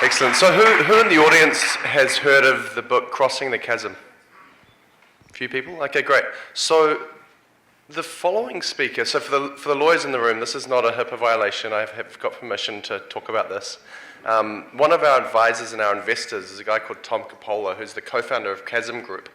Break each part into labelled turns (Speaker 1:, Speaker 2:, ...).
Speaker 1: Excellent. So who in the audience has heard of the book Crossing the Chasm? A few people? Okay, great. So the following speaker, so for the lawyers in the room, this is not a HIPAA violation. I have got permission to talk about this. One of our advisors and our investors is a guy called Tom Coppola, who's the co-founder of Chasm Group,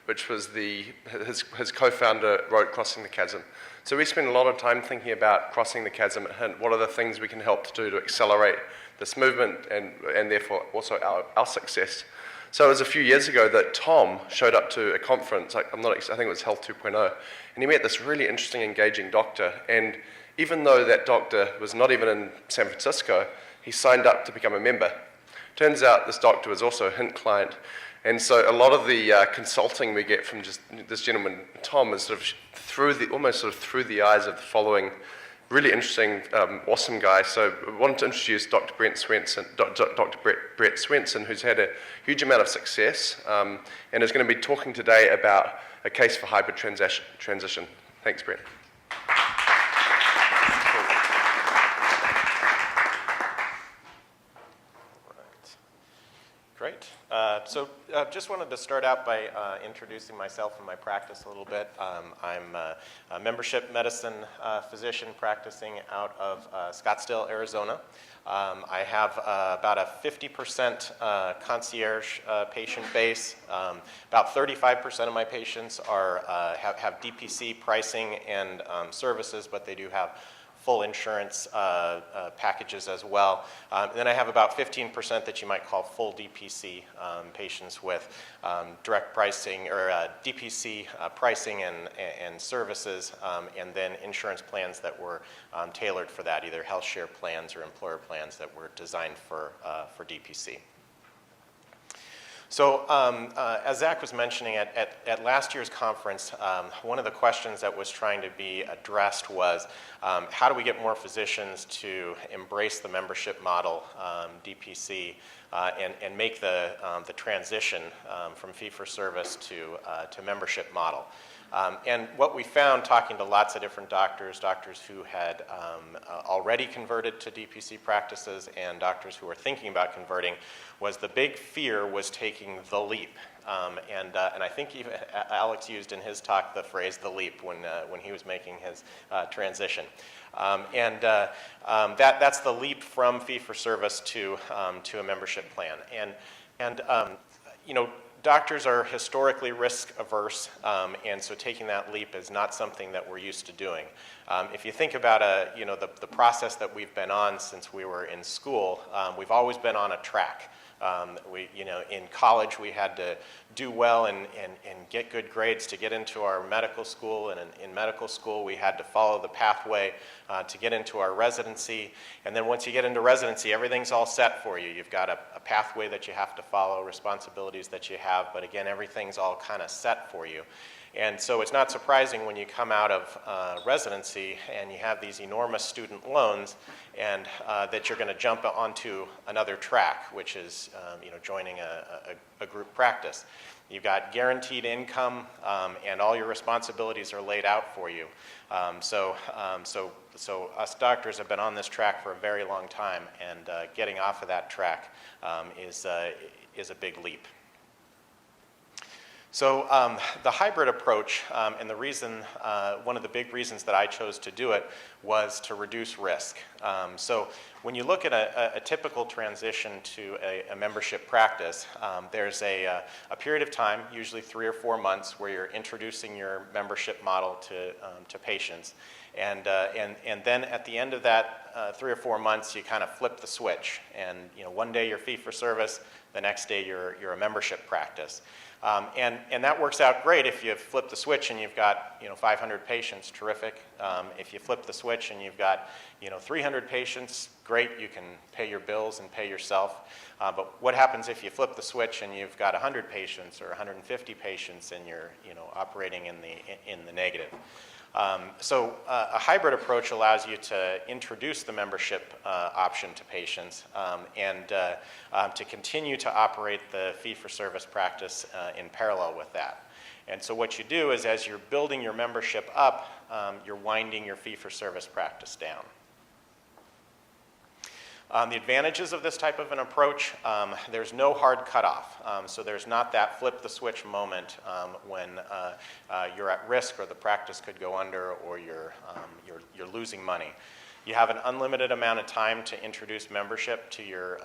Speaker 1: which was his co-founder wrote Crossing the Chasm. So we spend a lot of time thinking about crossing the chasm at Hint. What are the things we can help to do to accelerate this movement and therefore also our success? So it was a few years ago that Tom showed up to a conference, I think it was Health 2.0, and he met this really interesting, engaging doctor. And even though that doctor was not even in San Francisco, he signed up to become a member. Turns out this doctor was also a Hint client. And so a lot of the consulting we get from just this gentleman, Tom, is almost through the eyes of the following really interesting, awesome guy. So I wanted to introduce Dr. Brett Swenson, who's had a huge amount of success and is going to be talking today about a case for hybrid transition. Thanks, Brett.
Speaker 2: Great. So just wanted to start out by introducing myself and my practice a little bit. I'm a membership medicine physician practicing out of Scottsdale, Arizona. I have about a 50% concierge patient base. About 35% of my patients have DPC pricing and services, but they do have full insurance packages as well. And then I have about 15% that you might call full DPC patients with direct pricing or DPC pricing and services, and then insurance plans that were tailored for that, either health share plans or employer plans that were designed for DPC. So as Zach was mentioning at last year's conference, one of the questions that was trying to be addressed was how do we get more physicians to embrace the membership model, DPC, and make the transition from fee-for-service to membership model. And what we found talking to lots of different doctors who had already converted to DPC practices and doctors who were thinking about converting, was the big fear was taking the leap. And I think even Alex used in his talk the phrase "the leap" when he was making his transition. That's the leap from fee-for-service to a membership plan. And doctors are historically risk averse, and so taking that leap is not something that we're used to doing. If you think about the process that we've been on since we were in school, we've always been on a track. In college we had to do well and get good grades to get into our medical school, and in medical school we had to follow the pathway to get into our residency, and then once you get into residency, everything's all set for you. You've got a pathway that you have to follow, responsibilities that you have, but again, everything's all kind of set for you. And so it's not surprising when you come out of residency and you have these enormous student loans, and that you're going to jump onto another track, which is joining a group practice. You've got guaranteed income, and all your responsibilities are laid out for you. So us doctors have been on this track for a very long time, and getting off of that track is a big leap. So the hybrid approach, and the reason, one of the big reasons that I chose to do it was to reduce risk. So when you look at a typical transition to a membership practice, there's a period of time, usually 3 or 4 months, where you're introducing your membership model to patients. And then at the end of that 3 or 4 months, you kind of flip the switch. And one day you're fee-for-service, the next day you're a membership practice. And that works out great if you flip the switch and you've got 500 patients, terrific. If you flip the switch and you've got 300 patients, great, you can pay your bills and pay yourself. But what happens if you flip the switch and you've got 100 patients or 150 patients and you're operating in the negative? So a hybrid approach allows you to introduce the membership option to patients and to continue to operate the fee-for-service practice in parallel with that. And so what you do is, as you're building your membership up, you're winding your fee-for-service practice down. The advantages of this type of an approach, there's no hard cutoff. So there's not that flip the switch moment when you're at risk or the practice could go under or you're losing money. You have an unlimited amount of time to introduce membership to your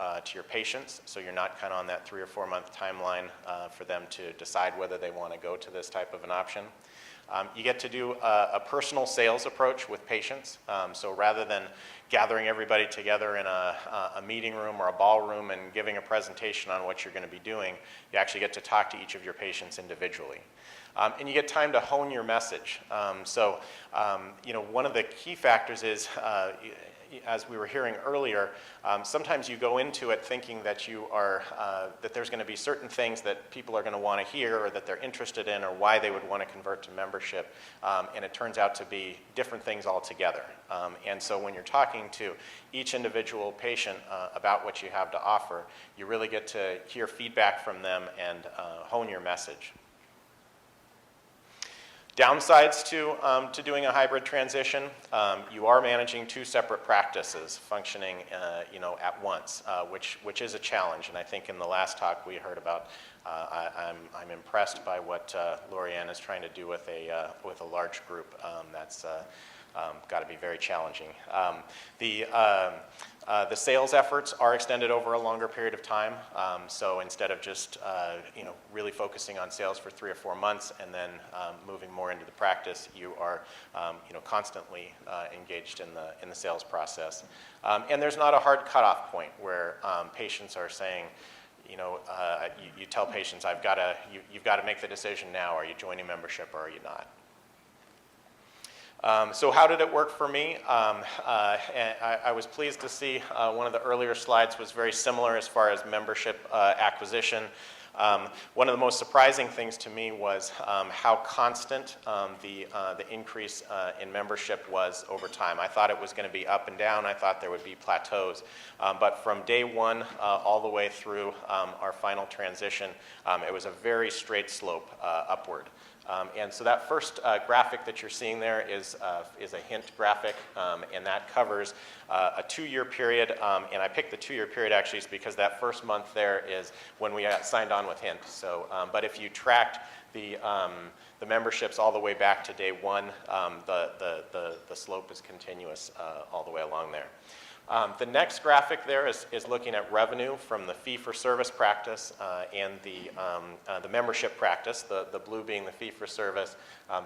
Speaker 2: patients, so you're not kind of on that 3 or 4 month timeline for them to decide whether they want to go to this type of an option. You get to do a personal sales approach with patients. So rather than gathering everybody together in a meeting room or a ballroom and giving a presentation on what you're going to be doing, you actually get to talk to each of your patients individually. And you get time to hone your message. One of the key factors is, as we were hearing earlier, sometimes you go into it thinking that that there's going to be certain things that people are going to want to hear or that they're interested in or why they would want to convert to membership, and it turns out to be different things altogether. And so when you're talking to each individual patient about what you have to offer, you really get to hear feedback from them and hone your message. Downsides to doing a hybrid transition, you are managing 2 separate practices functioning at once, which is a challenge. And I think in the last talk we heard about, I'm impressed by what Lorianne is trying to do with a large group. That's got to be very challenging. The sales efforts are extended over a longer period of time. So instead of just really focusing on sales for 3 or 4 months and then moving more into the practice, you are constantly engaged in the sales process. And there's not a hard cutoff point where patients are saying, you tell patients, you've got to make the decision now. Are you joining membership or are you not? So how did it work for me? I was pleased to see one of the earlier slides was very similar as far as membership acquisition. One of the most surprising things to me was how constant the increase in membership was over time. I thought it was going to be up and down. I thought there would be plateaus. But from day one all the way through our final transition, it was a very straight slope upward. And so that first graphic that you're seeing there is a hint graphic, and that covers a 2-year period. And I picked the 2-year period actually because that first month there is when we got signed on with Hint. So, but if you tracked the memberships all the way back to day 1, the slope is continuous all the way along there. The next graphic there is looking at revenue from the fee-for-service practice and the membership practice, the blue being the fee-for-service,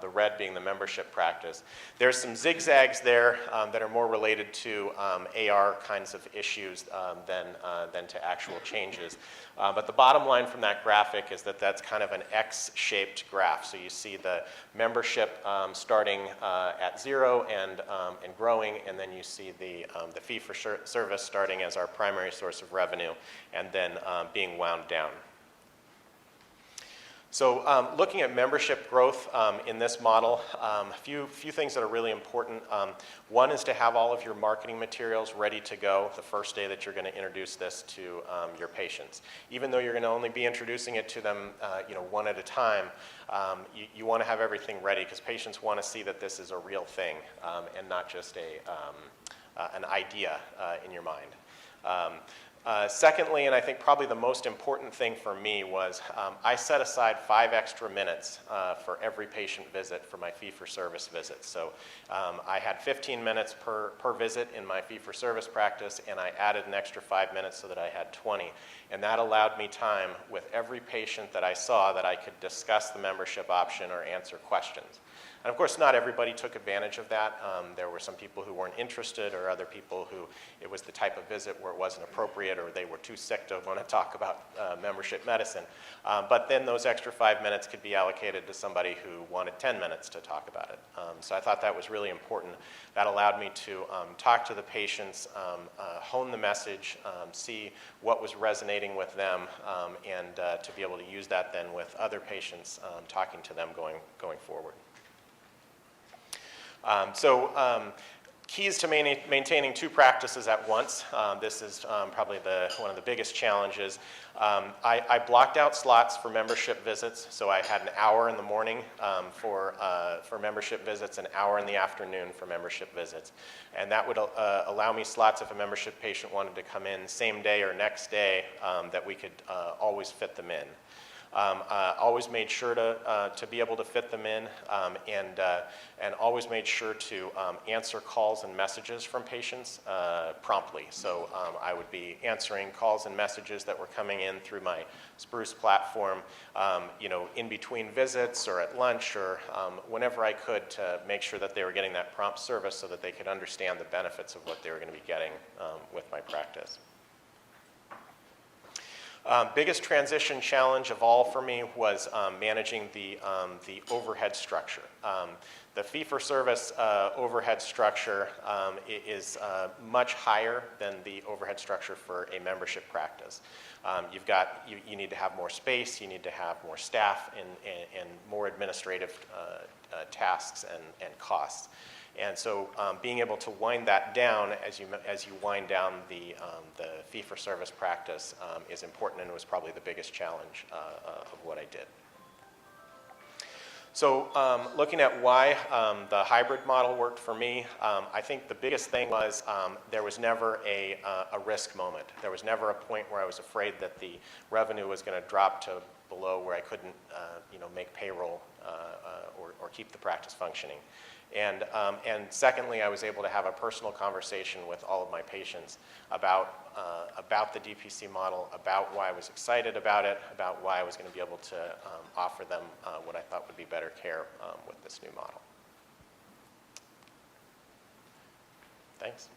Speaker 2: the red being the membership practice. There's some zigzags there that are more related to AR kinds of issues than to actual changes. But the bottom line from that graphic is that that's kind of an X-shaped graph. So you see the membership starting at 0 and growing, and then you see the fee-for-service starting as our primary source of revenue and then being wound down. So looking at membership growth in this model, a few things that are really important. One is to have all of your marketing materials ready to go the first day that you're going to introduce this to your patients. Even though you're going to only be introducing it to them one at a time, you want to have everything ready because patients want to see that this is a real thing and not just an idea in your mind. Secondly, and I think probably the most important thing for me was I set aside 5 extra minutes for every patient visit for my fee-for-service visits. So I had 15 minutes per visit in my fee-for-service practice, and I added an extra 5 minutes so that I had 20. And that allowed me time with every patient that I saw that I could discuss the membership option or answer questions. And of course, not everybody took advantage of that. There were some people who weren't interested or other people who it was the type of visit where it wasn't appropriate or they were too sick to want to talk about membership medicine. But then those extra 5 minutes could be allocated to somebody who wanted 10 minutes to talk about it. So I thought that was really important. That allowed me to talk to the patients, hone the message, see what was resonating with them, and to be able to use that then with other patients, talking to them going forward. keys to maintaining two practices at once. This is probably one of the biggest challenges. I blocked out slots for membership visits, so I had an hour in the morning for membership visits, an hour in the afternoon for membership visits. And that would allow me slots if a membership patient wanted to come in same day or next day, that we could always fit them in. Always made sure to be able to fit them in, and always made sure to answer calls and messages from patients promptly. So I would be answering calls and messages that were coming in through my Spruce platform, in between visits or at lunch or whenever I could, to make sure that they were getting that prompt service so that they could understand the benefits of what they were going to be getting with my practice. Biggest transition challenge of all for me was managing the overhead structure. The fee-for-service overhead structure is much higher than the overhead structure for a membership practice. You need to have more space, you need to have more staff, and more administrative tasks and costs. And so being able to wind that down as you wind down the fee-for-service practice is important, and it was probably the biggest challenge of what I did. So looking at why the hybrid model worked for me, I think the biggest thing was there was never a risk moment. There was never a point where I was afraid that the revenue was going to drop to below where I couldn't make payroll or keep the practice functioning. And secondly, I was able to have a personal conversation with all of my patients about the DPC model, about why I was excited about it, about why I was going to be able to offer them what I thought would be better care with this new model. Thanks.